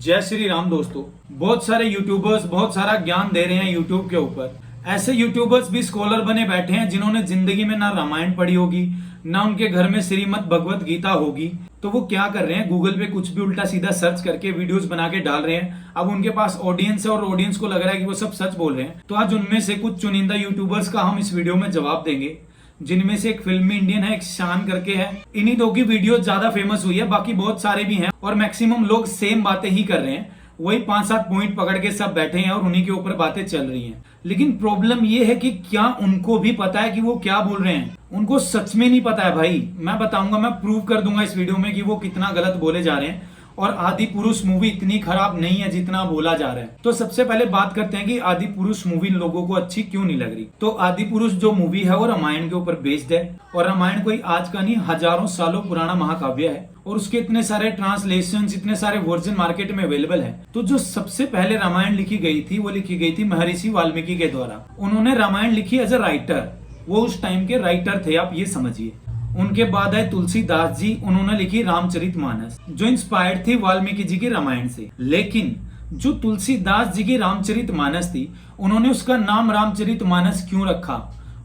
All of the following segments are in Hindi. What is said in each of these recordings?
जय श्री राम दोस्तों। बहुत सारे यूट्यूबर्स बहुत सारा ज्ञान दे रहे हैं यूट्यूब के ऊपर। ऐसे यूट्यूबर्स भी स्कॉलर बने बैठे हैं जिन्होंने जिंदगी में ना रामायण पढ़ी होगी, ना उनके घर में श्रीमद् भगवत गीता होगी। तो वो क्या कर रहे हैं, गूगल पे कुछ भी उल्टा सीधा सर्च करके वीडियोस बना के डाल रहे हैं। अब उनके पास ऑडियंस है और ऑडियंस को लग रहा है कि वो सब सच बोल रहे हैं। तो आज उनमें से कुछ चुनिंदा यूट्यूबर्स का हम इस वीडियो में जवाब देंगे, जिनमें से एक फिल्मी इंडियन है, एक शान करके है। इन्हीं दो की वीडियो ज्यादा फेमस हुई है, बाकी बहुत सारे भी हैं और मैक्सिमम लोग सेम बातें ही कर रहे हैं। वही 5-7 पॉइंट पकड़ के सब बैठे हैं और उन्हीं के ऊपर बातें चल रही हैं। लेकिन प्रॉब्लम ये है कि क्या उनको भी पता है कि वो क्या बोल रहे हैं? उनको सच में नहीं पता है भाई। मैं बताऊंगा, मैं प्रूव कर दूंगा इस वीडियो में कि वो कितना गलत बोले जा रहे हैं। और आदि पुरुष मूवी इतनी खराब नहीं है जितना बोला जा रहा है। तो सबसे पहले बात करते हैं कि आदि पुरुष मूवी लोगों को अच्छी क्यों नहीं लग रही। तो आदि पुरुष जो मूवी है वो रामायण के ऊपर बेस्ड है और रामायण कोई आज का नहीं, हजारों सालों पुराना महाकाव्य है और उसके इतने सारे ट्रांसलेशन, इतने सारे वर्जन मार्केट में अवेलेबल है। तो जो सबसे पहले रामायण लिखी गई थी वो लिखी गई थी महर्षि वाल्मीकि के द्वारा। उन्होंने रामायण लिखी एज अ राइटर, वो उस टाइम के राइटर थे, आप ये समझिए। उनके बाद है तुलसीदास जी, उन्होंने लिखी रामचरितमानस जो इंस्पायर्ड थी वाल्मीकि जी की रामायण से। लेकिन जो तुलसीदास जी की रामचरितमानस थी, उन्होंने उसका नाम रामचरितमानस क्यों रखा?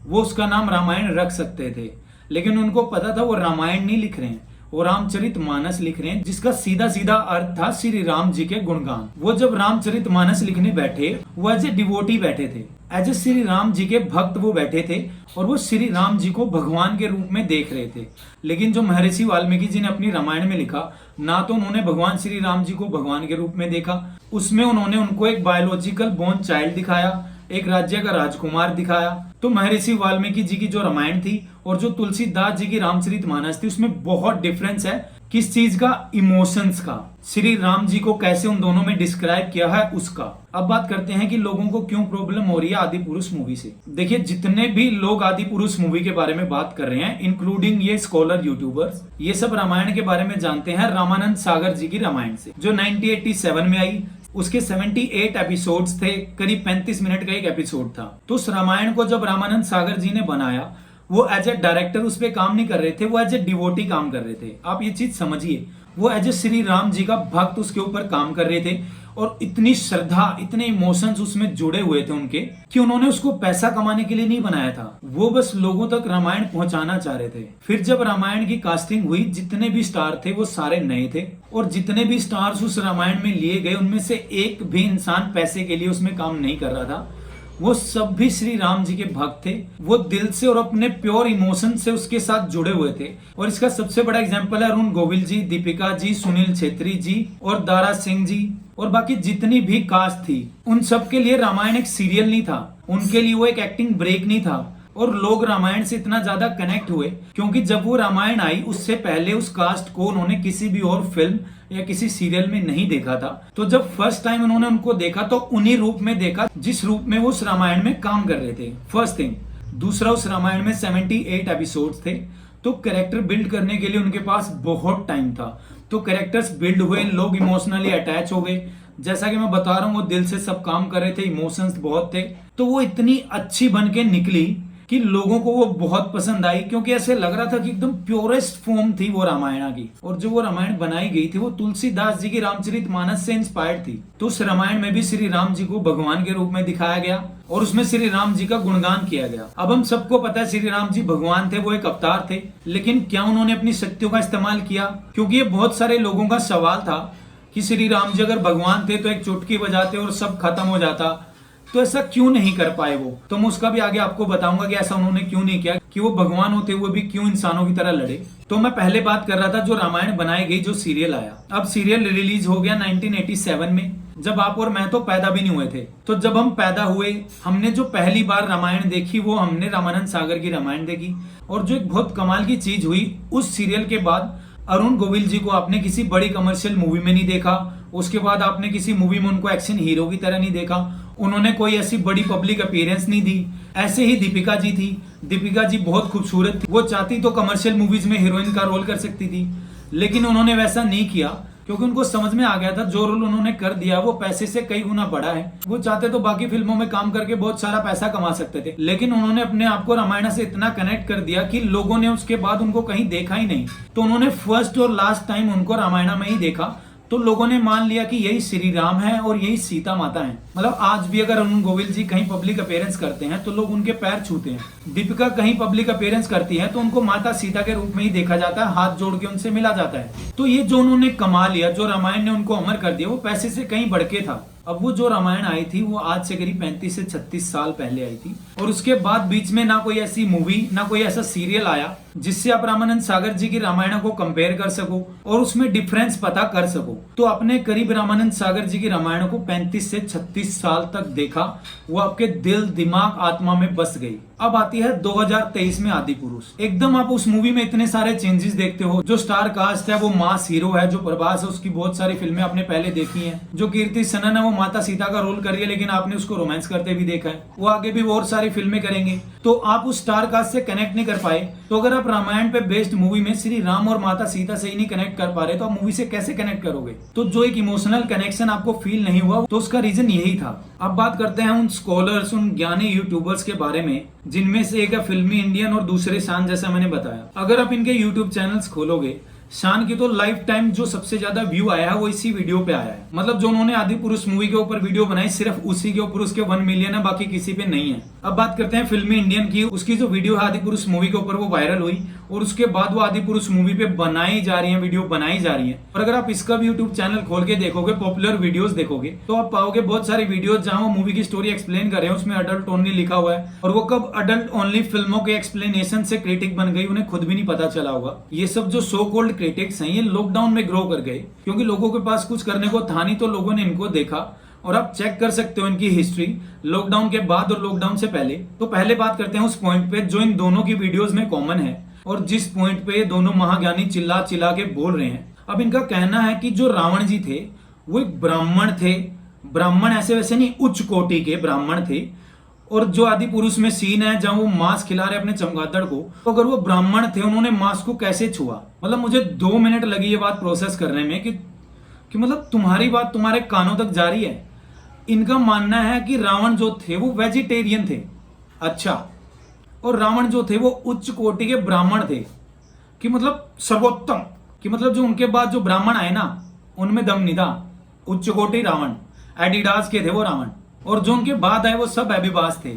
वो उसका नाम रामायण रख सकते थे, लेकिन उनको पता था वो रामायण नहीं लिख रहे हैं, वो रामचरितमानस लिख रहे हैं, जिसका सीधा सीधा अर्थ था श्री राम जी के गुणगान। वो जब रामचरितमानस लिखने बैठे, वो एज ए डिवोटी बैठे थे, एज ए श्री राम जी के भक्त वो बैठे थे और वो श्री राम जी को भगवान के रूप में देख रहे थे। लेकिन जो महर्षि वाल्मीकि जी ने अपनी रामायण में लिखा, ना तो उन्होंने भगवान श्री राम जी को भगवान के रूप में देखा, उसमें उन्होंने उनको एक बायोलॉजिकल बोर्न चाइल्ड दिखाया, एक राज्य का राजकुमार दिखाया। तो महर्षि वाल्मीकि जी की जो रामायण थी और जो तुलसीदास जी की रामचरितमानस थी, उसमें बहुत डिफरेंस है। किस चीज का? इमोशंस का। श्री राम जी को कैसे उन दोनों में डिस्क्राइब किया है उसका। अब बात करते हैं कि लोगों को क्यों प्रॉब्लम हो रही है आदि पुरुष मूवी से। देखिए, जितने भी लोग आदि पुरुष मूवी के बारे में बात कर रहे हैं, इंक्लूडिंग ये स्कॉलर यूट्यूबर्स, ये सब रामायण के बारे में जानते हैं रामानंद सागर जी की रामायण से, जो 1987 में आई। उसके 78 एपिसोड्स थे, करीब 35 मिनट का एक एपिसोड था। तो उस रामायण को जब रामानंद सागर जी ने बनाया, वो एज ए डायरेक्टर उस पे काम नहीं कर रहे थे, वो एज ए डिवोटी काम कर रहे थे। आप ये चीज समझिए, वो एज ए श्री राम जी का भक्त उसके ऊपर काम कर रहे थे और इतनी श्रद्धा, इतने इमोशंस उसमें जुड़े हुए थे उनके, कि उन्होंने उसको पैसा कमाने के लिए नहीं बनाया था। वो बस लोगों तक रामायण पहुंचाना चाह रहे थे। फिर जब रामायण की कास्टिंग हुई, जितने भी स्टार थे वो सारे नए थे और जितने भी स्टार्स उस रामायण में लिए गए, उनमें से एक भी इंसान पैसे के लिए उसमें काम नहीं कर रहा था। वो सब भी श्री राम जी के भक्त थे। वो दिल से और अपने प्योर इमोशन से उसके साथ जुड़े हुए थे। और इसका सबसे बड़ा एग्जांपल है अरुण गोविल जी, दीपिका जी, सुनील छेत्री जी और दारा सिंह जी और बाकी जितनी भी कास्ट थी। उन सब के लिए रामायण एक सीरियल नहीं था, उनके लिए वो एक एक्टिंग ब्रेक नहीं था। और लोग रामायण से इतना ज्यादा कनेक्ट हुए क्योंकि जब वो रामायण आई, उससे पहले उस कास्ट को उन्होंने किसी भी और फिल्म या किसी सीरियल में नहीं देखा था। तो जब फर्स्ट टाइम उन्होंने उनको देखा तो उन्हीं रूप में देखा जिस रूप में वो उस रामायण में काम कर रहे थे। First thing. दूसरा, उस रामायण में 78 एपिसोड्स थे, तो कैरेक्टर बिल्ड करने के लिए उनके पास बहुत टाइम था। तो कैरेक्टर्स बिल्ड हुए, लोग इमोशनली अटैच हो गए। जैसा कि मैं बता रहा हूँ, वो दिल से सब काम कर रहे थे, इमोशंस बहुत थे। तो वो इतनी अच्छी बन के निकली कि लोगों को वो बहुत पसंद आई, क्योंकि ऐसे लग रहा था कि एकदम प्योरेस्ट फॉर्म थी वो रामायण की। और जो वो रामायण बनाई गई थी वो तुलसीदास जी की रामचरितमानस से इंस्पायर्ड थी। तो उस रामायण में भी श्री राम जी को भगवान के रूप में दिखाया गया और उसमें श्री राम जी का गुणगान किया गया। अब हम सबको पता है श्री राम जी भगवान थे, वो एक अवतार थे, लेकिन क्या उन्होंने अपनी शक्तियों का इस्तेमाल किया? क्योंकि ये बहुत सारे लोगों का सवाल था कि श्री राम जी अगर भगवान थे तो एक चुटकी बजाते और सब खत्म हो जाता, तो ऐसा क्यों नहीं कर पाए वो? तो मैं उसका भी आगे आपको बताऊंगा कि ऐसा उन्होंने क्यों नहीं किया, कि वो भगवान होते हुए भी क्यों इंसानों की तरह लड़े। तो मैं पहले बात कर रहा था जो रामायण बनाई गई, जो सीरियल आया। अब सीरियल रिलीज हो गया 1987 में, जब आप और मैं तो पैदा भी नहीं हुए थे। तो जब हम पैदा हुए, हमने जो पहली बार रामायण देखी वो हमने रामानंद सागर की रामायण देखी। और जो एक बहुत कमाल की चीज हुई, उस सीरियल के बाद अरुण गोविल जी को आपने किसी बड़ी कमर्शियल मूवी में नहीं देखा। उसके बाद आपने किसी मूवी में उनको एक्शन हीरो की तरह नहीं देखा। उन्होंने कोई ऐसी बड़ी पब्लिक अपीयरेंस नहीं दी। ऐसे ही दीपिका जी थी। दीपिका जी बहुत खूबसूरत थी, वो चाहती तो कमर्शियल मूवीज में हीरोइन का रोल कर सकती थी, लेकिन उन्होंने वैसा नहीं किया क्योंकि उनको समझ में आ गया था जो रोल उन्होंने कर दिया वो पैसे से कई गुना बड़ा है। वो चाहते तो बाकी फिल्मों में काम करके बहुत सारा पैसा कमा सकते थे, लेकिन उन्होंने अपने आप को रामायण से इतना कनेक्ट कर दिया कि लोगों ने उसके बाद उनको कहीं देखा ही नहीं। तो उन्होंने फर्स्ट और लास्ट टाइम उनको रामायण में ही देखा, तो लोगों ने मान लिया कि यही श्री राम है और यही सीता माता है। मतलब आज भी अगर अरुण गोविल जी कहीं पब्लिक अपीयरेंस करते हैं तो लोग उनके पैर छूते हैं। दीपिका कहीं पब्लिक अपीयरेंस करती है तो उनको माता सीता के रूप में ही देखा जाता है, हाथ जोड़ के उनसे मिला जाता है। तो ये जो उन्होंने कमा लिया, जो रामायण ने उनको अमर कर दिया, वो पैसे से कहीं बढ़ के था। अब वो जो रामायण आई थी वो आज से करीब 35 से 36 साल पहले आई थी, और उसके बाद बीच में ना कोई ऐसी मूवी ना कोई ऐसा सीरियल आया जिससे आप रामानंद सागर जी की रामायण को कंपेयर कर सको और उसमें डिफरेंस पता कर सको। तो आपने करीब रामानंद सागर जी की रामायण को 35 से 36 साल तक देखा, वो आपके दिल दिमाग आत्मा में बस गई। अब आती है 2023 में आदि पुरुष। एकदम आप उस मूवी में इतने सारे चेंजेस देखते हो। जो स्टार कास्ट है वो मास हीरो है, जो प्रभास है उसकी बहुत सारी फिल्में आपने पहले देखी हैं। जो कीर्ति सनन है वो माता सीता का रोल कर रही है, लेकिन आपने उसको रोमांस करते भी देखा है। वो आगे भी और सारी फिल्में करेंगे। तो आप उस स्टार कास्ट से कनेक्ट नहीं कर पाए, तो अगर आप रामायण पे बेस्ड मूवी में श्री राम और माता सीता से ही नहीं कनेक्ट कर पा रहे तो आप मूवी से कैसे कनेक्ट करोगे? तो जो एक इमोशनल कनेक्शन आपको फील नहीं हुआ, तो उसका रीजन यही था। अब बात करते हैं उन स्कॉलर्स, उन ज्ञानी यूट्यूबर्स के बारे में, जिनमें से एक है फिल्मी इंडियन और दूसरे शान, जैसा मैंने बताया। अगर आप इनके यूट्यूब चैनल्स खोलोगे, शान की तो लाइफ टाइम जो सबसे ज्यादा व्यू आया है वो इसी वीडियो पे आया है। मतलब जो उन्होंने आदि पुरुष मूवी के ऊपर वीडियो बनाई, सिर्फ उसी के ऊपर उसके 1 मिलियन है, बाकी किसी पे नहीं है। अब बात करते हैं फिल्मी इंडियन की। उसकी जो वीडियो है आदि पुरुष मूवी के ऊपर वो वायरल हुई, और उसके बाद वो आदि पुरुष मूवी पे बनाई जा रही है, वीडियो बनाई जा रही है। और अगर आप इसका भी यूट्यूब चैनल खोल के देखोगे, पॉपुलर वीडियोस देखोगे, तो आप पाओगे बहुत सारी वीडियोस जहां वो मूवी की स्टोरी एक्सप्लेन कर रहे हैं, उसमें अडल्ट ओनली लिखा हुआ है। और वो कब अडल्ट ओनली फिल्मों के एक्सप्लेनेशन से क्रिटिक बन गई, उन्हें खुद भी नहीं पता चला होगा। ये सब जो सो कॉल्ड क्रिटिक्स हैं, ये लॉकडाउन में ग्रो कर गए, क्योंकि लोगों के पास कुछ करने को था नहीं, तो लोगों ने इनको देखा। और आप चेक कर सकते हो इनकी हिस्ट्री लॉकडाउन के बाद और लॉकडाउन से पहले। तो पहले बात करते हैं उस पॉइंट पे जो इन दोनों की वीडियोस में कॉमन है, और जिस पॉइंट पे दोनों महाज्ञानी चिल्ला चिल्ला के बोल रहे हैं। अब इनका कहना है कि जो रावण जी थे वो एक ब्राह्मण थे। ब्राह्मण ऐसे वैसे नहीं, उच्च कोटि के ब्राह्मण थे। और जो आदि पुरुष में सीन है जहां वो मांस खिला रहे अपने चमगादड़ को, तो अगर वो ब्राह्मण थे, उन्होंने मांस को कैसे छुआ? मतलब मुझे 2 मिनट लगी ये बात प्रोसेस करने में कि मतलब तुम्हारी बात तुम्हारे कानों तक जा रही है। इनका मानना है कि रावण जो थे वो वेजिटेरियन थे। अच्छा, और रावण जो थे वो उच्च कोटि के ब्राह्मण थे, कि मतलब सर्वोत्तम, कि मतलब जो उनके बाद जो ब्राह्मण आए ना, उनमें दम नहीं था। उच्च कोटि रावण, एडिडास के थे वो रावण, और जो उनके बाद आए वो सब एबिबास थे।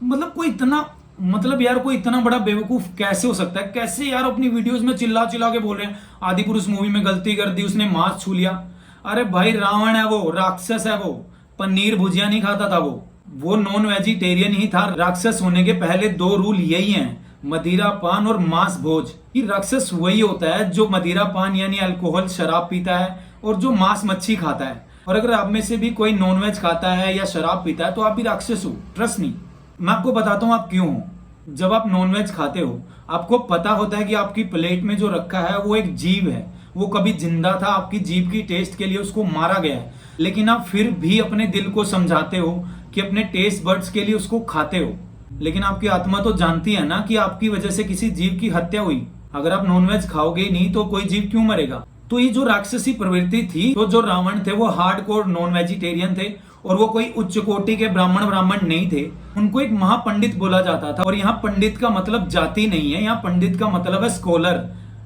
मतलब कोई इतना, मतलब यार कोई इतना बड़ा बेवकूफ कैसे हो सकता है? कैसे यार अपनी वीडियोस में चिल्ला चिल्ला के बोल रहे हैं आदि पुरुष मूवी में गलती कर दी, उसने मांस छू लिया। अरे भाई रावण है वो, राक्षस है वो, पनीर भुजिया नहीं खाता था वो नॉन वेजिटेरियन ही था। राक्षस होने के पहले 2 रूल यही हैं, मदिरा पान और मांस भोज। कि राक्षस वही होता है जो मदिरा पान यानी अल्कोहल शराब पीता है, और जो मांस मच्छी खाता है। और अगर आप में से भी कोई नॉनवेज खाता है या शराब पीता है तो आप भी राक्षस हो, ट्रस्ट नहीं। मैं आपको बताता हूँ आप क्यों हो। जब आप नॉनवेज खाते हो, आपको पता होता है कि आपकी प्लेट में जो रखा है वो एक जीव है, वो कभी जिंदा था, आपकी जीभ की टेस्ट के लिए उसको मारा गया है, लेकिन आप फिर भी अपने दिल को समझाते हो कि अपने टेस्ट बर्ड्स के लिए उसको खाते हो। लेकिन आपकी आत्मा तो जानती है ना कि आपकी वजह से किसी जीव की हत्या हुई। अगर आप नॉनवेज खाओगे ही नहीं तो कोई जीव क्यों मरेगा? तो ये जो राक्षसी प्रवृत्ति थी, तो जो रावण थे वो हार्डकोर नॉन वेजिटेरियन थे, और वो कोई उच्च कोटि के ब्राह्मण नहीं थे। उनको एक महापंडित बोला जाता था। और यहाँ पंडित का मतलब जाति नहीं है, यहाँ पंडित का मतलब है स्कॉलर,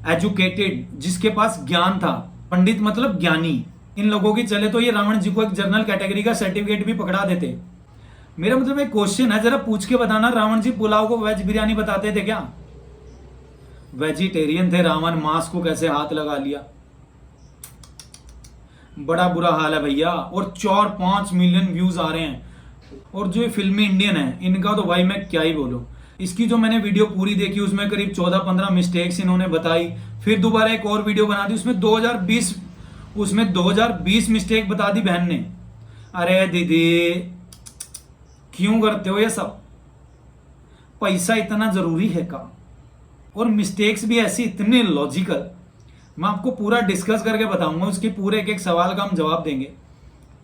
एजुकेटेड, जिसके पास ज्ञान था। पंडित मतलब ज्ञानी। इन लोगों की चले तो ये रावण जी को एक जनरल कैटेगरी का सर्टिफिकेट भी पकड़ा देते। मेरा मतलब एक क्वेश्चन है, जरा पूछ के बताना, रावण जी पुलाव को वेज बिरयानी बताते थे क्या? वेजिटेरियन थे रावण, मांस को कैसे हाथ लगा लिया? बड़ा बुरा हाल है भैया। और 4-5 मिलियन व्यूज आ रहे हैं। और जो ये फिल्मी इंडियन है, इनका तो भाई मैं क्या ही बोलूं। इसकी जो मैंने वीडियो पूरी देखी उसमें करीब 14-15 मिस्टेक्स इन्होंने बताई। फिर दोबारा एक और वीडियो बना दी, उसमें 2020 मिस्टेक बता दी बहन ने। अरे दीदी क्यों करते हो ये सब? पैसा इतना जरूरी है का? और मिस्टेक्स भी ऐसी इतने लॉजिकल। मैं आपको पूरा डिस्कस करके बताऊंगा, उसके पूरे एक सवाल का हम जवाब देंगे।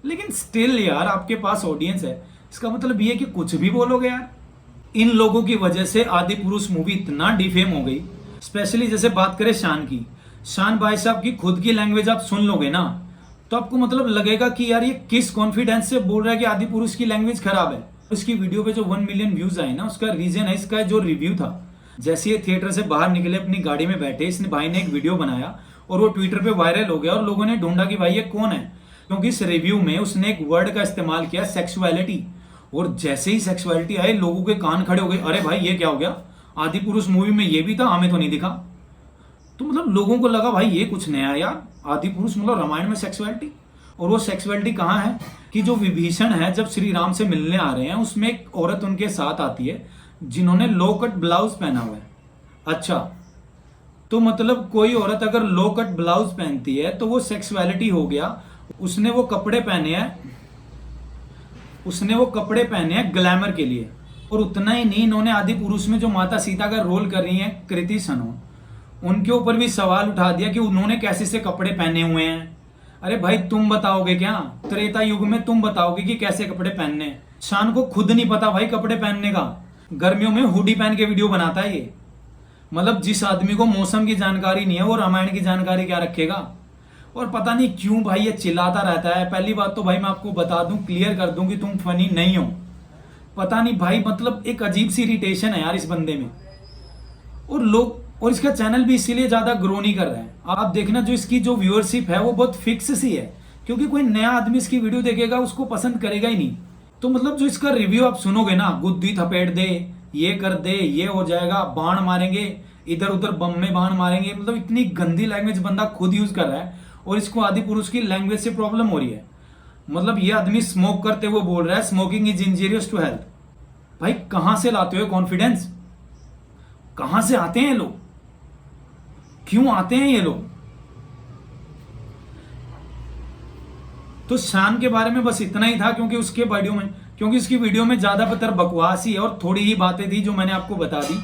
लेकिन स्टिल यार आपके पास ऑडियंस है, इसका मतलब ये कि कुछ भी बोलोगे यार। इन लोगों की वजह से आदि पुरुष मूवी इतना डिफेम हो गई। स्पेशली जैसे बात करें शान की, शान भाई साहब की खुद की लैंग्वेज आप सुन लोगे ना, तो आपको मतलब लगेगा कि यार ये किस कॉन्फिडेंस से बोल रहा है कि आदि पुरुष की लैंग्वेज खराब है। इसकी वीडियो पे जो 1 मिलियन व्यूज आए ना, उसका रीजन है इसका जो रिव्यू था। जैसे ये थिएटर से बाहर निकले, अपनी गाड़ी में बैठे, इसने भाई ने एक वीडियो बनाया, और वो ट्विटर पे वायरल हो गया और लोगों ने ढूंढा कि भाई ये कौन है, क्योंकि इस रिव्यू में उसने एक वर्ड का इस्तेमाल किया, सेक्सुअलिटी। और जैसे ही सेक्सुअलिटी आए लोगों के कान खड़े हो गए, अरे भाई ये क्या हो गया, आदि पुरुष मूवी में ये भी था, हमें तो नहीं दिखा। तो मतलब लोगों को लगा भाई ये कुछ नया यार, आदि पुरुष मतलब रामायण में सेक्सुअलिटी। और वो सेक्सुअलिटी कहाँ है कि जो विभीषण है जब श्री राम से मिलने आ रहे हैं उसमें एक औरत उनके साथ आती है जिन्होंने लो कट ब्लाउज पहना हुआ है। अच्छा, तो मतलब कोई औरत अगर लो कट ब्लाउज पहनती है तो वो सेक्सुअलिटी हो गया। उसने वो कपड़े पहने हैं ग्लैमर के लिए। और उतना ही नहीं, इन्होंने आदि पुरुष में जो माता सीता का रोल कर रही हैं कृति सनोन, उनके ऊपर भी सवाल उठा दिया कि उन्होंने कैसे से कपड़े पहने हुए हैं। अरे भाई तुम बताओगे क्या, त्रेता युग में तुम बताओगे कि कैसे कपड़े पहनने हैं? शान को खुद नहीं पता भाई कपड़े पहनने का, गर्मियों में हुडी पहन के वीडियो बनाता है ये। मतलब जिस आदमी को मौसम की जानकारी नहीं है वो रामायण की जानकारी क्या रखेगा। और पता नहीं क्यों भाई ये चिल्लाता रहता है। पहली बात तो भाई मैं आपको बता दूं, क्लियर कर दूं कि तुम फनी नहीं हो। पता नहीं भाई, मतलब एक अजीब सी इरिटेशन है यार इस बंदे में। और इसका चैनल भी इसीलिए ज्यादा ग्रो नहीं कर रहा है। आप देखना जो इसकी जो व्यूअरशिप है वो बहुत फिक्स सी है, क्योंकि कोई नया आदमी इसकी वीडियो देखेगा उसको पसंद करेगा ही नहीं। तो मतलब जो इसका रिव्यू आप सुनोगे ना, गुद्दी थपेट दे, ये कर दे, ये हो जाएगा, बाण मारेंगे, इधर उधर बम में बाण मारेंगे, मतलब इतनी गंदी लैंग्वेज बंदा खुद यूज कर रहा है और इसको आदि पुरुष की लैंग्वेज से प्रॉब्लम हो रही है। मतलब ये आदमी स्मोक करते हुए बोल रहा है smoking is injurious to health. भाई कहां से लाते हो कॉन्फिडेंस, कहां से आते हैं ये लोग, क्यों आते हैं ये लोग? तो शान के बारे में बस इतना ही था, क्योंकि इसकी वीडियो में ज्यादातर बकवास ही है और थोड़ी ही बातें थी जो मैंने आपको बता दी।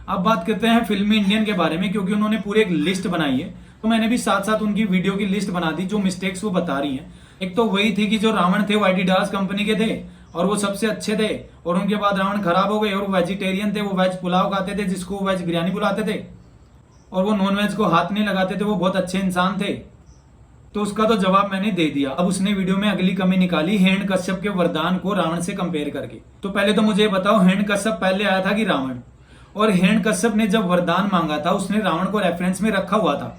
अब बात करते हैं फिल्मी इंडियन के बारे में, क्योंकि उन्होंने पूरी एक लिस्ट बनाई है, तो मैंने भी साथ साथ उनकी वीडियो की लिस्ट बना दी जो मिस्टेक्स वो बता रही हैं। एक तो वही थी कि जो रावण थे वो एडिडास कंपनी के थे और वो सबसे अच्छे थे, और उनके बाद रावण खराब हो गए और वो वेजिटेरियन थे, वो वेज पुलाव खाते थे जिसको वेज बिरयानी बुलाते थे, और वो नॉन वेज को हाथ नहीं लगाते थे, वो बहुत अच्छे इंसान थे। तो उसका तो जवाब मैंने दे दिया। अब उसने वीडियो में अगली कमी निकाली हिरण्य कश्यप के वरदान को रावण से कंपेयर करके। तो पहले तो मुझे बताओ, हिरण्य कश्यप पहले आया था कि रावण? और हिरण्य कश्यप ने जब वरदान मांगा था उसने रावण को रेफरेंस में रखा हुआ था।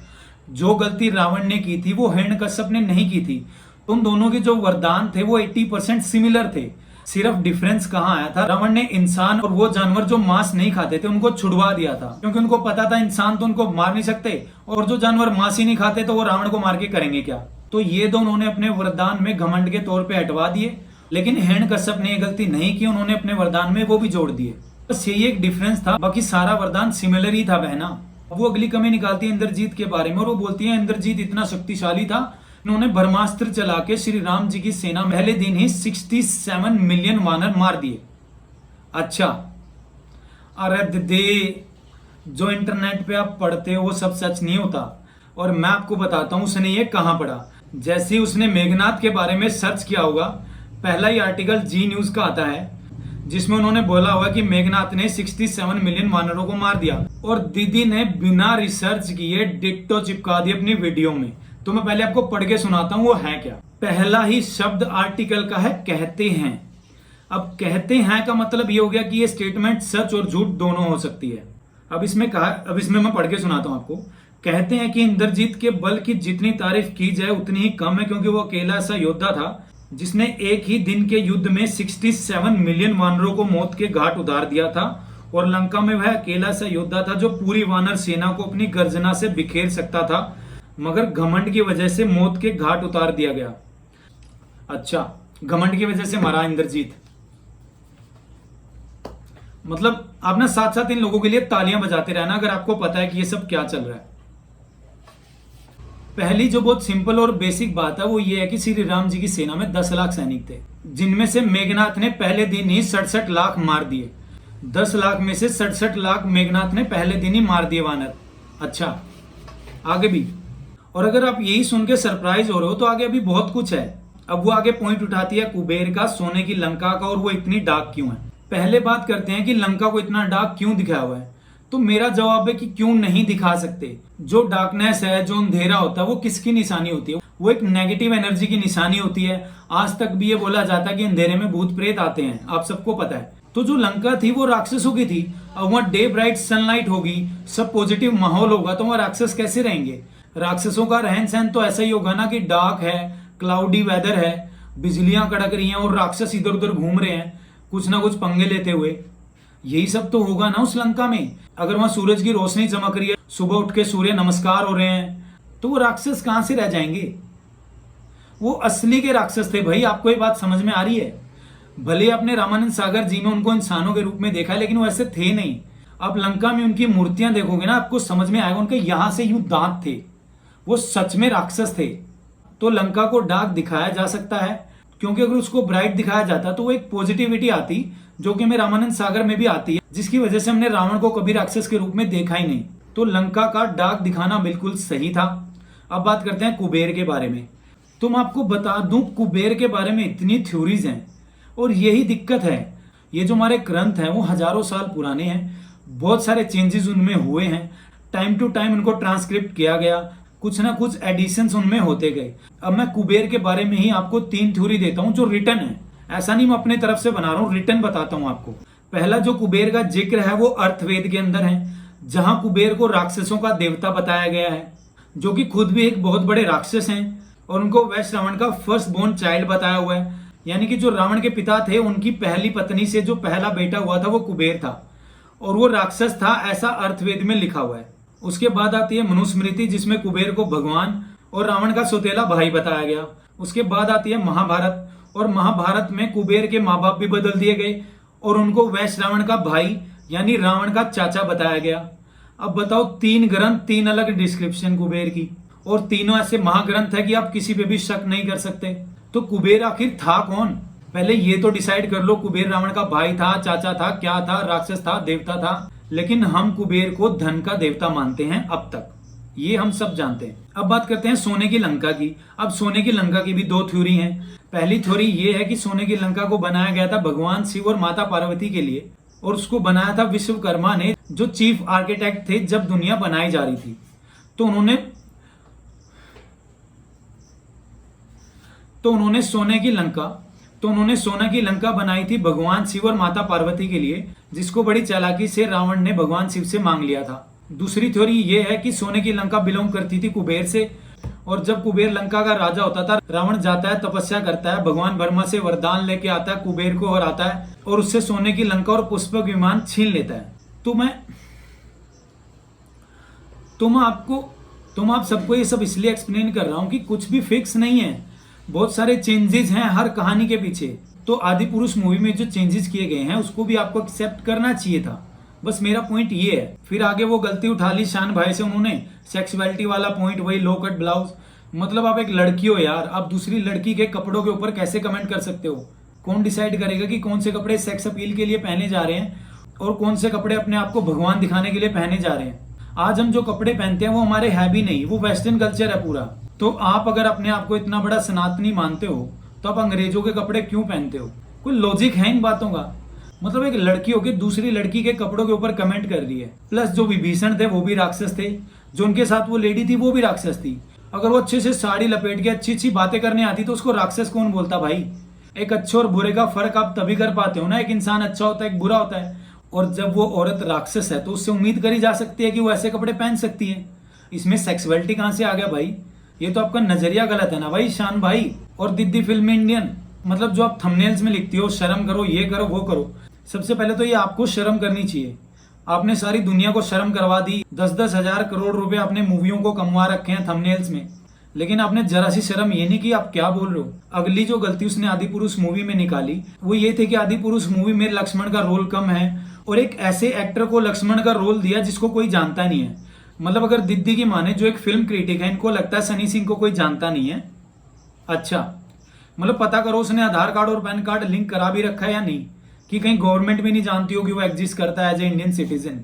जो गलती रावण ने की थी वो हिरण्य कश्यप ने नहीं की थी। तुम दोनों के जो वरदान थे वो 80% सिमिलर थे। सिर्फ डिफरेंस कहाँ आया था, रावण ने इंसान और वो जानवर जो मांस नहीं खाते थे उनको छुड़वा दिया था, क्योंकि उनको पता था इंसान तो उनको मार नहीं सकते और जो जानवर मांस ही नहीं खाते तो वो रावण को मार के करेंगे क्या। तो ये दो उन्होंने अपने वरदान में घमंड के तौर पे हटवा दिए, लेकिन हिरण्य कश्यप ने ये गलती नहीं की, उन्होंने अपने वरदान में वो भी जोड़ दिए। बस यही एक डिफरेंस था, बाकी सारा वरदान सिमिलर ही था बहना। वो अगली कमी निकालती है इंद्रजीत के बारे में और वो बोलती है इंद्रजीत इतना शक्तिशाली था, इन्होंने ब्रह्मास्त्र चला के श्री राम जी की सेना पहले दिन ही 67 मिलियन वानर मार दिए। अच्छा, अरे दीदी, जो इंटरनेट पे आप पढ़ते हो वो सब सच नहीं होता, और मैं आपको बताता हूं उसने ये कहां पढ़ा। जैसे ही उसने मेघनाथ के बारे में सर्च किया होगा, पहला ही आर्टिकल जी न्यूज का आता है जिसमें उन्होंने बोला हुआ कि मेघनाथ ने 67 मिलियन वानरों को मार दिया, और दीदी ने बिना रिसर्च किए डिट्टो चिपका दी अपनी वीडियो में। तो मैं पहले आपको पढ़ के सुनाता हूं वो है क्या। पहला ही शब्द आर्टिकल का है कहते हैं। अब कहते हैं का मतलब ये हो गया कि ये स्टेटमेंट सच और झूठ दोनों हो सकती है। अब इसमें मैं पढ़ के सुनाता हूं आपको। कहते हैं कि इंद्रजीत के बल की जितनी तारीफ की जाए उतनी ही कम है, क्योंकि वो अकेला ऐसा योद्धा था जिसने एक ही दिन के युद्ध में 67 मिलियन वानरों को मौत के घाट उतार दिया था, और लंका में वह अकेला ऐसा योद्धा था जो पूरी वानर सेना को अपनी गर्जना से बिखेर सकता था, मगर घमंड की वजह से मौत के घाट उतार दिया गया। अच्छा, घमंड की वजह से मरा इंद्रजीत। मतलब आप ना साथ साथ इन लोगों के लिए तालियां बजाते रहना अगर आपको पता है कि ये सब क्या चल रहा है। पहली जो बहुत सिंपल और बेसिक बात है वो ये है कि श्री राम जी की सेना में 10 लाख सैनिक थे, जिनमें से मेघनाथ ने पहले दिन ही 67 लाख मार दिए। 10 लाख में से 67 लाख मेघनाथ ने पहले दिन ही मार दिए वानर। अच्छा, आगे भी। और अगर आप यही सुन के सरप्राइज हो रहे हो तो आगे अभी बहुत कुछ है। अब वो आगे पॉइंट उठाती है कुबेर का, सोने की लंका का, और वो इतनी डार्क क्यों है। पहले बात करते हैं कि लंका को इतना डार्क क्यों दिखाया हुआ है। तो मेरा जवाब है कि क्यों नहीं दिखा सकते। जो डार्कनेस है, जो अंधेरा होता है, वो किसकी निशानी होती है? वो एक नेगेटिव एनर्जी की निशानी होती है। आज तक भी ये बोला जाता है कि अंधेरे में भूत प्रेत आते हैं, आप सबको पता है। तो जो लंका थी वो राक्षसों की थी। अब वहां डे ब्राइट सनलाइट होगी, सब पॉजिटिव माहौल होगा, तो वहां राक्षस कैसे रहेंगे? राक्षसों का रहन सहन तो ऐसा ही होगा ना कि डार्क है, क्लाउडी वेदर है, बिजलियां कड़क रही हैं और राक्षस इधर उधर घूम रहे हैं कुछ ना कुछ पंगे लेते हुए। यही सब तो होगा ना उस लंका में। अगर वहां सूरज की रोशनी चमक रही है, सुबह उठ के सूर्य नमस्कार हो रहे हैं, तो वो राक्षस कहां से रह जाएंगे। वो असली के राक्षस थे भाई। आपको ये बात समझ में आ रही है? भले अपने रामानंद सागर जी में उनको इंसानों के रूप में देखा है, लेकिन वो ऐसे थे नहीं। आप लंका में उनकी मूर्तियां देखोगे ना, आपको समझ में आएगा उनके यहां से यूं दांत थे। वो सच में राक्षस थे। तो लंका को डार्क दिखाया जा सकता है, क्योंकि अगर उसको ब्राइट दिखाया जाता तो वो एक पॉजिटिविटी आती, जो कि हमें रामानंद सागर में भी आती है, जिसकी वजह से हमने रावण को कभी राक्षस के रूप में देखा ही नहीं। तो लंका का डार्क दिखाना बिल्कुल सही था। अब बात करते हैं कुबेर के बारे में। तो मैं आपको बता दूं, कुबेर के बारे में इतनी थ्योरीज हैं, और यही दिक्कत है। ये जो हमारे ग्रंथ हैं वो हजारों साल पुराने हैं, बहुत सारे चेंजेस उनमें हुए हैं, टाइम टू टाइम उनको ट्रांसक्रिप्ट किया गया, कुछ ना कुछ एडिशंस उनमें होते गए। अब मैं कुबेर के बारे में ही आपको 3 थ्योरी देता हूं जो रिटन है। ऐसा नहीं मैं अपने तरफ से बना रहा हूं, रिटन बताता हूं आपको। पहला जो कुबेर का जिक्र है वो अर्थवेद के अंदर है, जहां कुबेर को राक्षसों का देवता बताया गया है, जो कि खुद भी एक बहुत बड़े राक्षस हैं, और उनको वैश्य रावण का फर्स्ट बोर्न चाइल्ड बताया हुआ है। यानी कि जो रावण के पिता थे, उनकी पहली पत्नी से जो पहला बेटा हुआ था वो कुबेर था, और वो राक्षस था, ऐसा अर्थवेद में लिखा हुआ है। उसके बाद आती है मनुस्मृति, जिसमें कुबेर को भगवान और रावण का सौतेला भाई बताया गया। उसके बाद आती है महाभारत, और महाभारत में कुबेर के माँ बाप भी बदल दिए गए और उनको वैश्य रावण का भाई यानी रावण का चाचा बताया गया। अब बताओ, 3 ग्रंथ, 3 अलग डिस्क्रिप्शन कुबेर की, और तीनों ऐसे महाग्रंथ है कि आप किसी पे भी शक नहीं कर सकते। तो कुबेर आखिर था कौन? पहले ये तो डिसाइड कर लो, कुबेर रावण का भाई था, चाचा था, क्या था, राक्षस था, देवता था। लेकिन हम कुबेर को धन का देवता मानते हैं अब तक, ये हम सब जानते हैं। अब बात करते हैं सोने की लंका की। अब सोने की लंका की भी 2 थ्योरी हैं। पहली थ्योरी ये है कि सोने की लंका को बनाया गया था भगवान शिव और माता पार्वती के लिए, और उसको बनाया था विश्वकर्मा ने, जो चीफ आर्किटेक्ट थे जब दुनिया बनाई जा रही थी। तो उन्होंने सोने की लंका बनाई थी भगवान शिव और माता पार्वती के लिए, जिसको बड़ी चालाकी से रावण ने भगवान शिव से मांग लिया था। दूसरी थ्योरी ये है कि सोने की लंका बिलोंग करती थी कुबेर से, और जब कुबेर लंका का राजा होता था, रावण जाता है, तपस्या करता है, भगवान ब्रह्मा से वरदान लेके आता है, कुबेर को हराता है और उससे सोने की लंका और पुष्पक विमान छीन लेता है। तुम आप सबको ये सब इसलिए एक्सप्लेन कर रहा हूं कि कुछ भी फिक्स नहीं है, बहुत सारे चेंजेस हैं हर कहानी के पीछे। तो आदि पुरुष मूवी में जो चेंजेस किए गए हैं उसको भी आपको एक्सेप्ट करना चाहिए था। बस मेरा पॉइंट ये है। फिर आगे वो गलती उठा ली शान भाई से उन्होंने, सेक्सुअलिटी वाला पॉइंट, वही लो कट ब्लाउज। मतलब आप एक लड़की हो यार, आप दूसरी लड़की के कपड़ों के ऊपर कैसे कमेंट कर सकते हो? कौन डिसाइड करेगा कि कौन से कपड़े सेक्स अपील के लिए पहने जा रहे हैं और कौन से कपड़े अपने आप को भगवान दिखाने के लिए पहने जा रहे हैं? आज हम जो कपड़े पहनते हैं वो हमारे है भी नहीं, वो वेस्टर्न कल्चर है पूरा। तो आप अगर अपने आप को इतना बड़ा सनातनी मानते हो तो आप अंग्रेजों के कपड़े क्यों पहनते हो? कोई लॉजिक है इन बातों का? मतलब एक लड़की होकर दूसरी लड़की के कपड़ों के ऊपर कमेंट कर रही है। प्लस जो विभीषण थे वो भी राक्षस थे, जो उनके साथ वो लेडी थी वो भी राक्षस थी। अगर वो अच्छे से साड़ी लपेट के अच्छी अच्छी बातें करने आती तो उसको राक्षस कौन बोलता भाई? एक अच्छे और बुरे का फर्क आप तभी कर पाते हो ना, एक इंसान अच्छा होता है, एक बुरा होता है। और जब वो औरत राक्षस है तो उससे उम्मीद करी जा सकती है कि वो ऐसे कपड़े पहन सकती है। इसमें सेक्सुअलिटी कहां से आ गया भाई? ये तो आपका नजरिया गलत है ना भाई शान भाई। और दीदी फिल्म इंडियन, मतलब जो आप थंबनेल्स में लिखती हो शर्म करो, ये करो, वो करो, सबसे पहले तो ये आपको शर्म करनी चाहिए। आपने सारी दुनिया को शर्म करवा दी, 10-10 हजार करोड़ रुपए आपने मूवियों को कमवा रखे हैं थंबनेल्स में, लेकिन आपने जरा सी शर्म ये नहीं की आप क्या बोल रहे हो। अगली जो गलती उसने आदि पुरुष मूवी में निकाली वो ये थे कि आदि पुरुष मूवी में लक्ष्मण का रोल कम है और एक ऐसे एक्टर को लक्ष्मण का रोल दिया जिसको कोई जानता नहीं है। मतलब अगर दीदी की माने, जो एक फिल्म क्रिटिक है, इनको लगता है सनी सिंह को कोई जानता नहीं है। अच्छा, मतलब पता करो उसने आधार कार्ड और पैन कार्ड लिंक करा भी रखा है या नहीं, कि कहीं गवर्नमेंट भी नहीं जानती हो कि वो एग्जिस्ट करता है एज ए इंडियन सिटीजन।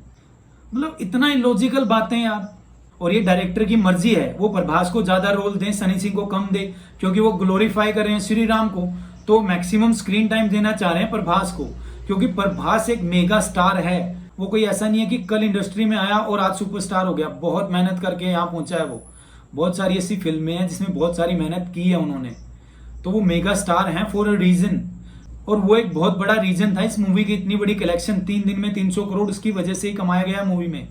मतलब इतना इलॉजिकल बातें यार। और ये डायरेक्टर की मर्जी है, वो प्रभास को ज्यादा रोल दें, सनी सिंह को कम दे, क्योंकि वो ग्लोरीफाई कर रहे हैं श्री राम को, तो मैक्सिमम स्क्रीन टाइम देना चाह रहे हैं प्रभास को, क्योंकि प्रभास एक मेगा स्टार है। वो कोई ऐसा नहीं है कि कल इंडस्ट्री में आया और आज सुपरस्टार हो गया। बहुत मेहनत करके यहाँ पहुंचा है वो। बहुत सारी ऐसी फिल्में हैं जिसमें बहुत सारी मेहनत की है उन्होंने, तो वो मेगा स्टार हैं फॉर अ रीजन। और वो एक बहुत बड़ा रीजन था इस मूवी की इतनी बड़ी कलेक्शन, 3 दिन में 300 करोड़ उसकी वजह से ही कमाया गया मूवी में।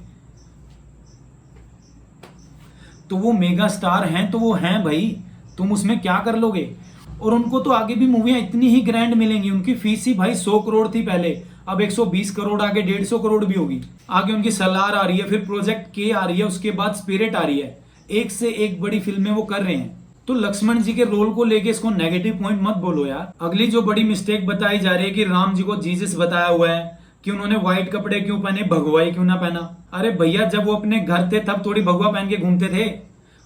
तो वो मेगा स्टार हैं तो वो हैं भाई, तुम उसमें क्या कर लोगे। और उनको तो आगे भी मूवियां इतनी ही ग्रैंड मिलेंगी। उनकी फीस ही भाई 100 करोड़ थी पहले, अब 120 करोड़, आगे 150 करोड़ भी होगी। आगे उनकी सलार आ रही है, फिर प्रोजेक्ट के आ रही है, उसके बाद स्पिरिट आ रही है। एक से एक बड़ी फिल्में वो कर रहे हैं। तो लक्ष्मण जी के रोल को लेके इसको नेगेटिव पॉइंट मत बोलो यार। अगली जो बड़ी मिस्टेक बताई जा रही है कि राम जी को जीसस बताया हुआ है, कि उन्होंने व्हाइट कपड़े क्यों पहने, भगवाई क्यों ना पहना। अरे भैया, जब वो अपने घर थे तब थोड़ी भगवा पहन के घूमते थे।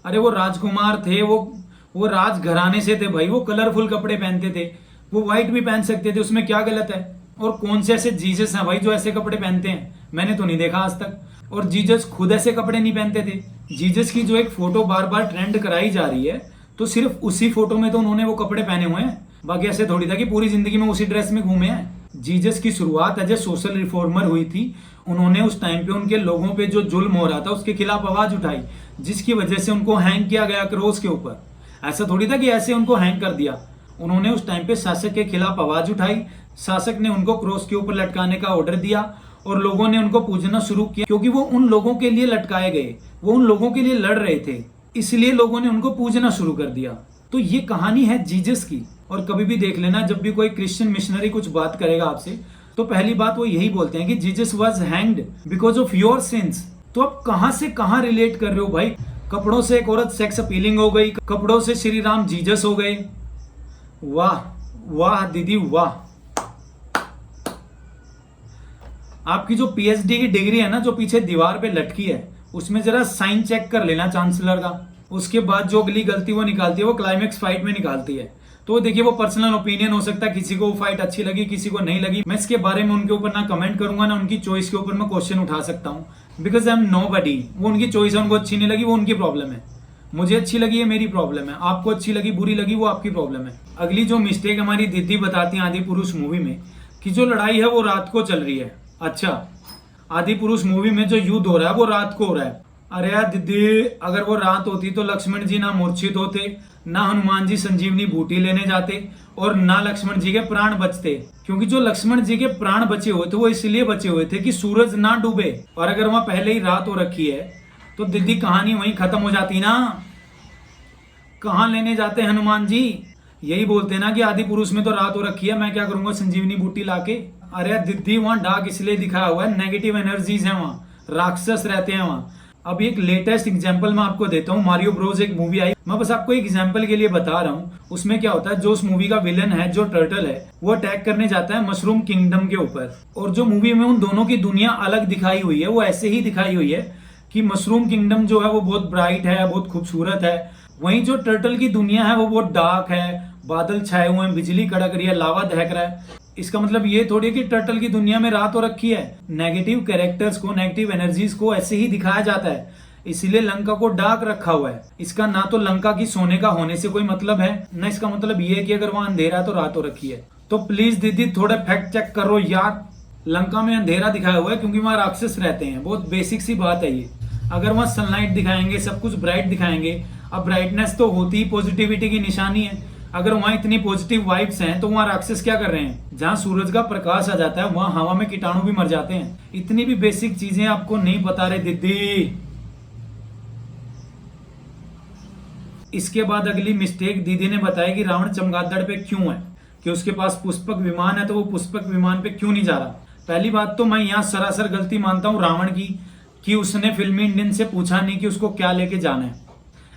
अरे वो राजकुमार थे, वो राज घराने से थे भाई, वो कलरफुल कपड़े पहनते थे, वो व्हाइट भी पहन सकते थे, उसमें क्या गलत है। और कौन से ऐसे जीसस हैं भाई जो ऐसे कपड़े पहनते हैं, मैंने तो नहीं देखा आज तक। और जीसस खुद ऐसे कपड़े नहीं पहनते थे। जीसस की जो एक फोटो बार बार ट्रेंड कराई जा रही है, तो सिर्फ उसी फोटो में तो उन्होंने वो कपड़े पहने हुए हैं, बाकी ऐसे थोड़ी था कि पूरी जिंदगी में उसी ड्रेस में घूमे हैं। जीसस की शुरुआत एज ए सोशल रिफॉर्मर हुई थी। उन्होंने उस टाइम पे उनके लोगों पे जो जुल्म हो रहा था उसके खिलाफ आवाज उठाई, जिसकी वजह से उनको हैंग किया गया क्रॉस के ऊपर। ऐसा थोड़ी था कि ऐसे उनको हैंग कर दिया। उन्होंने उस टाइम पे शासक के खिलाफ आवाज उठाई, शासक ने उनको क्रॉस के ऊपर लटकाने का ऑर्डर दिया और लोगों ने उनको पूजना शुरू किया, क्योंकि वो उन लोगों के लिए लटकाए गए, वो उन लोगों के लिए लड़ रहे थे, इसलिए लोगों ने उनको पूजना शुरू कर दिया। तो ये कहानी है जीसस की। और कभी भी देख लेना, जब भी कोई क्रिश्चियन मिशनरी कुछ बात करेगा आपसे, तो पहली बात वो यही बोलते हैं कि Jesus was hanged because of your sins. तो अब कहां से कहां रिलेट कर रहे हो भाई। कपड़ों से एक औरत सेक्स अपीलिंग हो गई, कपड़ों से श्री राम जीसस हो गए। वाह वाह दीदी वाह। आपकी जो पीएचडी की डिग्री है ना, जो पीछे दीवार पे लटकी है, उसमें जरा साइन चेक कर लेना चांसलर का। उसके बाद जो अगली गलती वो निकालती है, वो क्लाइमेक्स फाइट में निकालती है। तो देखिए, वो पर्सनल ओपिनियन हो सकता है, किसी को वो फाइट अच्छी लगी, किसी को नहीं लगी। मैं इसके बारे में उनके ऊपर ना कमेंट करूंगा, ना उनकी चॉइस के ऊपर मैं क्वेश्चन उठा सकता हूँ, बिकॉज आई एम नोबडी। वो उनकी चॉइस है, उनको अच्छी नहीं लगी, वो उनकी प्रॉब्लम है। मुझे अच्छी लगी है, मेरी प्रॉब्लम है। आपको अच्छी लगी बुरी लगी, वो आपकी प्रॉब्लम है। अगली जो मिस्टेक हमारी दीदी बताती है आदि पुरुष मूवी में, कि जो लड़ाई है वो रात को चल रही है। अच्छा, आदि पुरुष मूवी में जो युद्ध हो रहा है वो रात को हो रहा है। अरे यार दीदी, अगर वो रात होती तो लक्ष्मण जी ना मूर्छित होते, ना हनुमान जी संजीवनी बूटी लेने जाते, और ना लक्ष्मण जी के प्राण बचते। क्योंकि जो लक्ष्मण जी के प्राण बचे हुए थे वो इसलिए बचे हुए थे कि सूरज ना डूबे। और अगर वहां पहले ही रात हो रखी है तो दीदी कहानी वहीं खत्म हो जाती ना। कहां लेने जाते हनुमान जी। यही बोलते ना कि आदि पुरुष में तो रात हो रखी है, मैं क्या करूंगा संजीवनी बूटी लाके। अरे दीदी, वहां डार्क इसलिए दिखाया हुआ है, नेगेटिव एनर्जीज है, वहां राक्षस रहते हैं वहां। अब एक लेटेस्ट एग्जांपल मैं आपको देता हूँ। मारियो ब्रोस एक मूवी आई, मैं बस आपको एक एग्जांपल के लिए बता रहा हूँ। उसमें क्या होता है, जो उस मूवी का विलन है, जो टर्टल है, वो अटैक करने जाता है मशरूम किंगडम के ऊपर। और जो मूवी में उन दोनों की दुनिया अलग दिखाई हुई है, वो ऐसे ही दिखाई हुई है कि मशरूम किंगडम जो है वो बहुत ब्राइट है, बहुत खूबसूरत है। वहीं जो टर्टल की दुनिया है वो बहुत डार्क है, बादल छाए हुए हैं, बिजली कड़क रही है, लावा दहक रहा है। इसका मतलब ये थोड़ी है कि टर्टल की दुनिया में रात हो रखी है। नेगेटिव कैरेक्टर्स को, नेगेटिव एनर्जीज को ऐसे ही दिखाया जाता है, इसलिए लंका को डार्क रखा हुआ है। इसका ना तो लंका की सोने का होने से कोई मतलब है, ना इसका मतलब ये है कि अगर वहां अंधेरा है तो रात हो रखी है। तो प्लीज दीदी थोड़ा फैक्ट चेक करो यार। लंका में अंधेरा दिखाया हुआ है क्योंकि वहां राक्षस रहते हैं, बहुत बेसिक सी बात है ये। अगर वहां सनलाइट दिखाएंगे, सब कुछ ब्राइट दिखाएंगे, अब ब्राइटनेस तो होती ही पॉजिटिविटी की निशानी है। अगर वहां इतनी पॉजिटिव वाइब्स हैं तो वहां राक्षस क्या कर रहे हैं। जहां सूरज का प्रकाश आ जाता है वहां हवा में कीटाणु भी मर जाते हैं। इतनी भी बेसिक चीजें आपको नहीं बता रहे दीदी। इसके बाद अगली मिस्टेक दीदी ने बताया कि रावण चमगादड़ पे क्यों है, कि उसके पास पुष्पक विमान है तो वो पुष्पक विमान पे क्यों नहीं जा रहा। पहली बात तो मैं यहाँ सरासर गलती मानता हूँ रावण की, कि उसने फिल्मी इंडियन से पूछा नहीं कि उसको क्या लेके जाना है।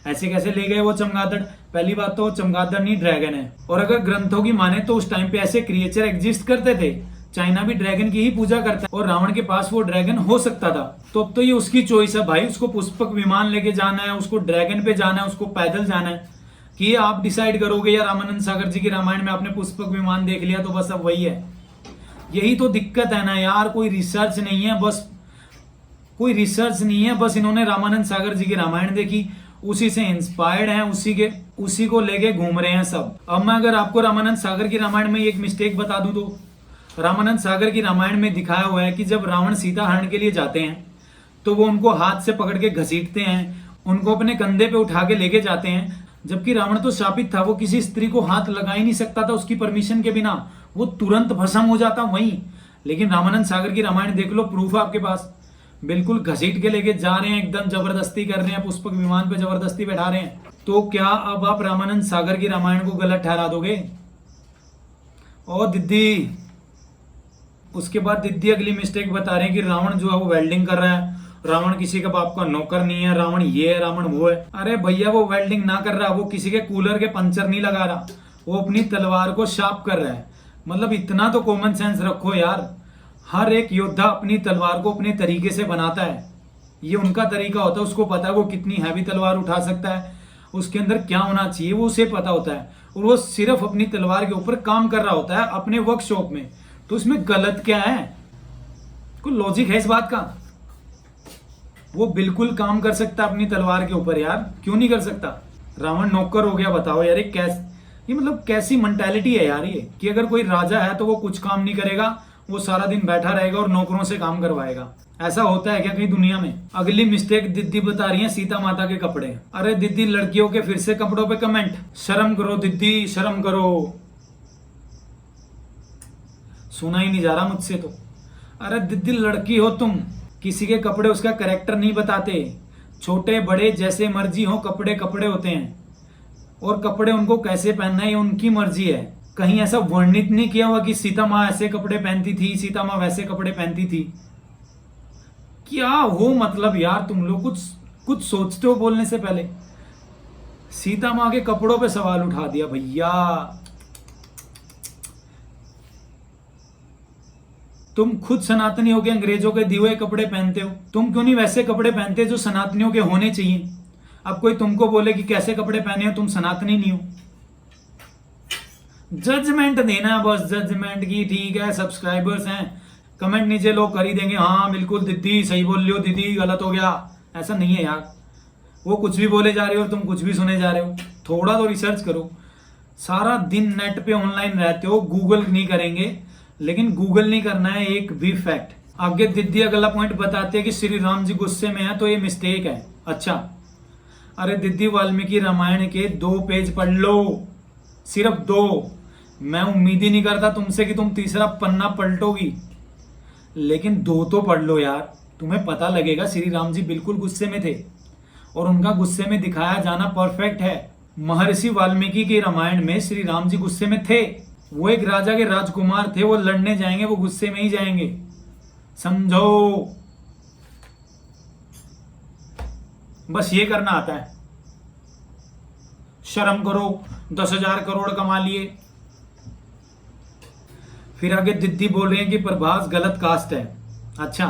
ऐसे कैसे ले गए वो चमगादड़। पहली बात तो वो चमगादड़ नहीं, ड्रैगन है। और अगर ग्रंथों की माने तो उस टाइम पे ऐसे क्रिएचर एग्जिस्ट करते थे। चाइना भी ड्रैगन की ही पूजा करता है और रावण के पास वो ड्रैगन हो सकता था। तो अब तो ये उसकी चॉइस है भाई, उसको पुष्पक विमान लेके जाना है, उसको ड्रैगन पे जाना है, उसको पैदल जाना है, कि आप डिसाइड करोगे। या रामानंद सागर जी की रामायण में आपने पुष्पक विमान देख लिया तो बस अब वही है। यही तो दिक्कत है ना यार, कोई रिसर्च नहीं है, बस कोई रिसर्च नहीं है, बस इन्होंने रामानंद सागर जी की रामायण देखी, उसी से इंस्पायर्ड हैं, उसी को लेके घूम रहे हैं सब। अब मैं अगर आपको रामानंद सागर की रामायण में एक मिस्टेक बता दूं तो रामानंद सागर की रामायण में दिखाया हुआ है कि जब रावण सीता हरण के लिए जाते हैं तो वो उनको हाथ से पकड़ के घसीटते हैं, उनको अपने कंधे पे उठा के लेके जाते हैं। जबकि रावण तो शापित था, वो किसी स्त्री को हाथ लगा ही नहीं सकता था उसकी परमिशन के बिना, वो तुरंत भस्म हो जाता वहीं। लेकिन रामानंद सागर की रामायण देख लो, प्रूफ है आपके पास। बिल्कुल घसीट के लेके जा रहे हैं, एकदम जबरदस्ती कर रहे हैं, पुष्पक विमान पे जबरदस्ती बैठा रहे हैं। तो क्या अब आप रामानंद सागर की रामायण को गलत ठहरा दोगे? ओ दीदी, उसके बाद दीदी अगली मिस्टेक बता रहे हैं कि रावण जो है वो वेल्डिंग कर रहा है, रावण किसी का बाप का नौकर नहीं है, रावण ये है, रावण वो है। अरे भैया, वो वेल्डिंग ना कर रहा, वो किसी के कूलर के पंचर नहीं लगा रहा, वो अपनी तलवार को शार्प कर रहा है। मतलब इतना तो कॉमन सेंस रखो यार। हर एक योद्धा अपनी तलवार को अपने तरीके से बनाता है, ये उनका तरीका होता है, उसको पता है वो कितनी हैवी तलवार उठा सकता है, उसके अंदर क्या होना चाहिए वो उसे पता होता है, और वो सिर्फ अपनी तलवार के ऊपर काम कर रहा होता है अपने वर्कशॉप में। तो इसमें गलत क्या है? कोई लॉजिक है इस बात का? वो बिल्कुल काम कर सकता है अपनी तलवार के ऊपर यार, क्यों नहीं कर सकता? रावण नौकर हो गया, बताओ यार ये मतलब कैसी मेंटालिटी है यार ये, कि अगर कोई राजा है तो वो कुछ काम नहीं करेगा, वो सारा दिन बैठा रहेगा और नौकरों से काम करवाएगा। ऐसा होता है क्या कहीं दुनिया में? अगली मिस्टेक दीदी बता रही है, सीता माता के कपड़े। अरे दीदी, लड़कियों के फिर से कपड़ों पे कमेंट, शर्म करो दीदी, शर्म करो। सुना ही नहीं जा रहा मुझसे तो। अरे दीदी, लड़की हो तुम, किसी के कपड़े उसका कैरेक्टर नहीं बताते। छोटे बड़े जैसे मर्जी हो, कपड़े कपड़े होते हैं, और कपड़े उनको कैसे पहनना है ये उनकी मर्जी है। कहीं ऐसा वर्णित नहीं किया हुआ कि सीता माँ ऐसे कपड़े पहनती थी, सीता माँ वैसे कपड़े पहनती थी। क्या हो मतलब यार, तुम लोग कुछ सोचते हो बोलने से पहले? सीता माँ के कपड़ों पे सवाल उठा दिया भैया। तुम खुद सनातनी हो के अंग्रेजों के दिए हुए कपड़े पहनते हो, तुम क्यों नहीं वैसे कपड़े पहनते जो सनातनियों के होने चाहिए? अब कोई तुमको बोले कि कैसे कपड़े पहने हो, तुम सनातनी नहीं हो। जजमेंट देना बस, जजमेंट की, ठीक है सब्सक्राइबर्स हैं, कमेंट नीचे लोग कर ही देंगे, हाँ बिल्कुल दीदी सही बोल रही हो, दीदी गलत हो गया। ऐसा नहीं है यार, वो कुछ भी बोले जा रहे हो और तुम कुछ भी सुने जा रहे हो। थोड़ा तो रिसर्च करो। सारा दिन नेट पे ऑनलाइन रहते हो, गूगल नहीं करेंगे, लेकिन गूगल नहीं करना है एक भी फैक्ट। आगे दीदी अगला पॉइंट बताते हैं कि श्री राम जी गुस्से में है तो ये मिस्टेक है। अच्छा, अरे दीदी, वाल्मीकि रामायण के 2 पेज पढ़ लो, सिर्फ 2। मैं उम्मीद ही नहीं करता तुमसे कि तुम तीसरा पन्ना पलटोगी, लेकिन 2 तो पढ़ लो यार, तुम्हें पता लगेगा श्री राम जी बिल्कुल गुस्से में थे, और उनका गुस्से में दिखाया जाना परफेक्ट है। महर्षि वाल्मीकि के रामायण में श्री राम जी गुस्से में थे। वो एक राजा के राजकुमार थे, वो लड़ने जाएंगे, वो गुस्से में ही जाएंगे, समझो। बस ये करना आता है। शर्म करो, 10,000 करोड़ कमा लिए। फिर आगे दीदी बोल रही है कि प्रभास गलत कास्ट है। अच्छा,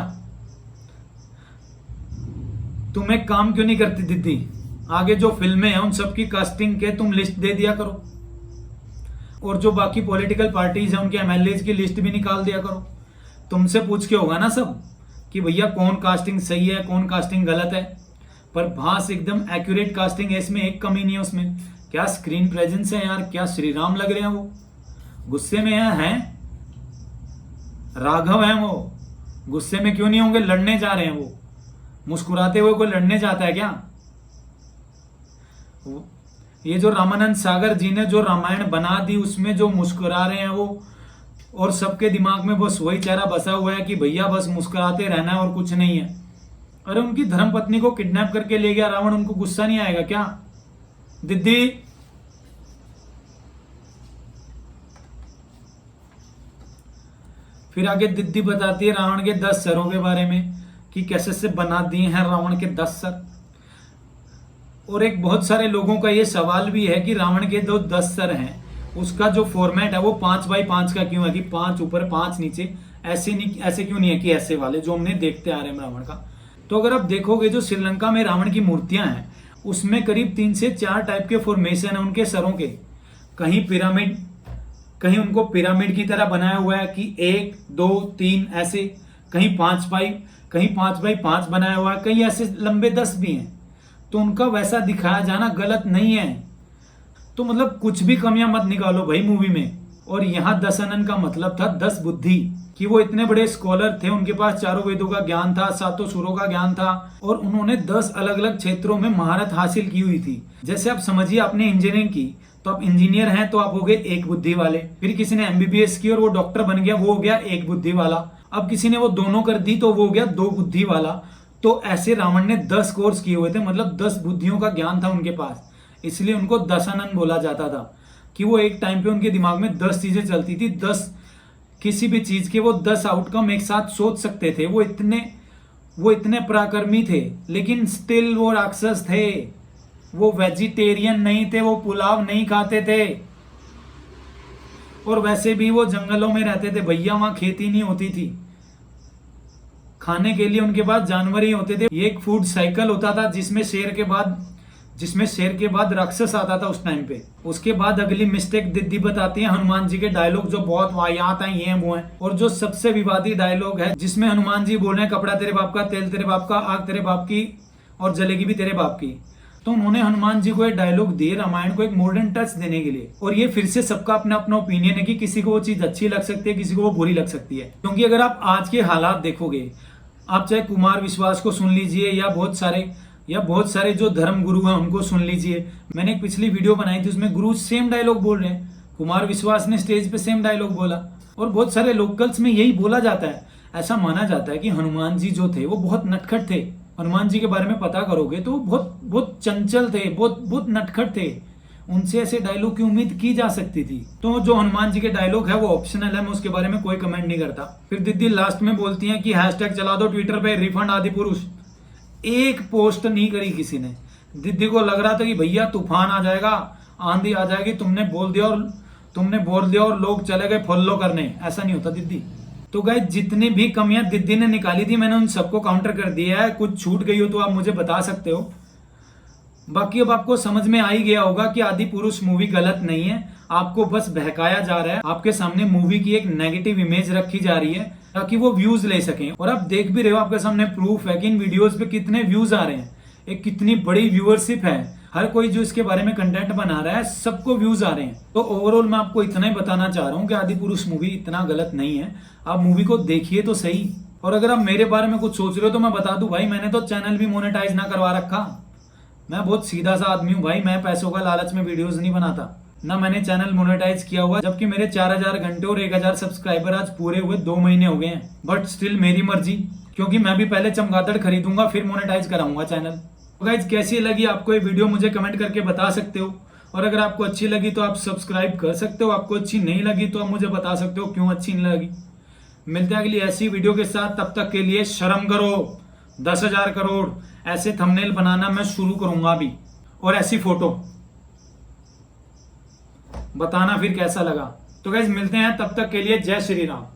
तुम एक काम क्यों नहीं करती दीदी, आगे जो फिल्में हैं उन सबकी कास्टिंग के तुम लिस्ट दे दिया करो, और जो बाकी पॉलिटिकल पार्टीज हैं उनके एमएलए की लिस्ट भी निकाल दिया करो। तुमसे पूछ के होगा ना सब कि भैया कौन कास्टिंग सही है, कौन कास्टिंग गलत है। प्रभास एकदम एक्यूरेट कास्टिंग है, इसमें एक कमी नहीं है उसमें। क्या स्क्रीन प्रेजेंस है यार, क्या श्री राम लग रहे हैं वो। गुस्से में हैं, राघव हैं वो, गुस्से में क्यों नहीं होंगे, लड़ने जा रहे हैं वो। मुस्कुराते हुए कोई लड़ने जाता है क्या? ये जो रामानंद सागर जी ने जो रामायण बना दी उसमें जो मुस्कुरा रहे हैं वो, और सबके दिमाग में बस वही चेहरा बसा हुआ है कि भैया बस मुस्कुराते रहना है और कुछ नहीं है। अरे उनकी धर्मपत्नी को किडनैप करके ले गया रावण, उनको गुस्सा नहीं आएगा क्या दीदी? फिर आगे दीदी बताती है रावण के 10 सरों के बारे में कि कैसे से बना दिए हैं रावण के 10 सर। और एक बहुत सारे लोगों का ये सवाल भी है कि रावण के जो 10 सर हैं उसका जो फॉर्मेट है वो 5x5 का क्यों है, कि 5 ऊपर 5 नीचे, ऐसे नहीं, ऐसे क्यों नहीं है कि ऐसे वाले जो हमने देखते आ रहे हैं रावण का। तो अगर आप देखोगे जो श्रीलंका में रावण की मूर्तियां हैं उसमें करीब 3 से 4 टाइप के फॉर्मेशन है उनके सरों के। कहीं पिरामिड, कहीं उनको पिरामिड की तरह बनाया हुआ है कि 1 2 3 ऐसे, कहीं 5x5, कहीं 5x5 बनाया हुआ है, कहीं ऐसे लंबे 10 भी हैं। तो उनका वैसा दिखाया जाना गलत नहीं है। तो मतलब कुछ भी कमियां मत निकालो भाई मूवी में। और यहाँ दशानन का मतलब था 10 बुद्धि, कि वो इतने बड़े स्कॉलर थे, उनके पास 4 वेदों का ज्ञान था, 7 सुरों का ज्ञान था, और उन्होंने 10 अलग अलग क्षेत्रों में महारत हासिल की हुई थी। जैसे आप समझिए आपने इंजीनियरिंग की तो आप इंजीनियर हैं तो आप हो गए एक बुद्धि वाले। फिर किसी ने एमबीबीएस की और वो डॉक्टर बन गया, वो हो गया एक बुद्धि वाला। अब किसी ने वो दोनों कर दी तो वो हो गया दो बुद्धि वाला। तो ऐसे रावण ने 10 कोर्स किए हुए थे, मतलब 10 बुद्धियों का ज्ञान था उनके पास, इसलिए उनको दशानन बोला जाता था कि वो एक टाइम पे उनके दिमाग में 10 चीजें चलती थी, 10 किसी भी चीज के वो 10 आउटकम एक साथ सोच सकते थे। वो इतने पराक्रमी थे, लेकिन स्टिल वो राक्षस थे। वो वेजिटेरियन नहीं थे, वो पुलाव नहीं खाते थे, और वैसे भी वो जंगलों में रहते थे भैया, वहां खेती नहीं होती थी, खाने के लिए उनके पास जानवर ही होते थे। ये एक फूड साइकिल होता था जिसमें शेर के बाद राक्षस आता था उस टाइम पे। उसके बाद अगली मिस्टेक दीदी बताती है हनुमान जी के डायलॉग जो बहुत वाहियात हैं, ये वो हैं। और जो सबसे विवादी डायलॉग है जिसमें हनुमान जी बोल रहे हैं कपड़ा तेरे बाप का, तेल तेरे बाप का, आग तेरे बाप की और जलेगी भी तेरे बाप की। तो उन्होंने हनुमान जी को एक डायलॉग दिए रामायण को एक मॉडर्न टच देने के लिए। और ये फिर से सबका अपना अपना ओपिनियन है कि किसी को वो चीज अच्छी लग सकती है, किसी को वो बुरी लग सकती है। क्योंकि अगर आप आज के हालात देखोगे, आप चाहे कुमार विश्वास को सुन लीजिए या बहुत सारे जो धर्म गुरु हैं उनको सुन लीजिए। मैंने एक पिछली वीडियो बनाई थी, उसमें गुरु सेम डायलॉग बोल रहे हैं। कुमार विश्वास ने स्टेज पे सेम डायलॉग बोला, और बहुत सारे लोकल्स में यही बोला जाता है। ऐसा माना जाता है कि हनुमान जी जो थे वो बहुत नटखट थे। हनुमान जी के बारे में पता करोगे तो बहुत चंचल थे, बहुत नटखट थे। उनसे ऐसे डायलॉग की उम्मीद की जा सकती थी। तो जो हनुमान जी के डायलॉग है वो ऑप्शनल है, मैं उसके बारे में कोई कमेंट नहीं करता। फिर दीदी लास्ट में बोलती हैं कि हैशटैग चला दो ट्विटर पे रिफंड आदि पुरुष। एक पोस्ट नहीं करी किसी ने। दीदी को लग रहा था कि भैया तूफान आ जाएगा, आंधी आ जाएगी, तुमने बोल दिया और लोग चले गए फॉलो करने। ऐसा नहीं होता दीदी। तो गाइस जितनी भी कमियां दीदी ने निकाली थी मैंने उन सबको काउंटर कर दिया है। कुछ छूट गई हो तो आप मुझे बता सकते हो। बाकी अब आपको समझ में आ ही गया होगा कि आदि पुरुष मूवी गलत नहीं है, आपको बस बहकाया जा रहा है। आपके सामने मूवी की एक नेगेटिव इमेज रखी जा रही है ताकि वो व्यूज ले सकें। और आप देख भी रहे हो, आपके सामने प्रूफ है कि इन वीडियोस पे कितने व्यूज आ रहे हैं, एक कितनी बड़ी व्यूअरशिप है। हर कोई जो इसके बारे में कंटेंट बना रहा है सबको व्यूज आ रहे हैं। तो ओवरऑल मैं आपको इतना ही बताना चाह रहा हूँ कि आदि पुरुष मूवी इतना गलत नहीं है। आप मूवी को देखिए तो सही। और अगर आप मेरे बारे में कुछ सोच रहे हो तो मैं बता दूं भाई, मैंने तो चैनल भी मोनेटाइज ना करवा रखा। मैं बहुत सीधा सा आदमी हूँ भाई, मैं पैसों का लालच में वीडियोस नहीं बनाता, ना मैंने चैनल मोनेटाइज किया हुआ। जबकि मेरे 4000 घंटे और 1000 सब्सक्राइबर आज पूरे हुए 2 महीने हो गए हैं। बट स्टिल मेरी मर्जी, क्योंकि मैं भी पहले चमगादड़ खरीदूंगा फिर मोनेटाइज कराऊंगा चैनल। गाइज कैसी लगी आपको ये वीडियो मुझे कमेंट करके बता सकते हो। और अगर आपको अच्छी लगी तो आप सब्सक्राइब कर सकते हो, आपको अच्छी नहीं लगी तो आप मुझे बता सकते हो क्यों अच्छी नहीं लगी। मिलते हैं अगली ऐसी वीडियो के साथ, तब तक के लिए शर्म करो। 10,000 करोड़ ऐसे थंबनेल बनाना मैं शुरू करूंगा अभी, और ऐसी फोटो बताना फिर कैसा लगा। तो गाइज मिलते हैं, तब तक के लिए जय श्री राम।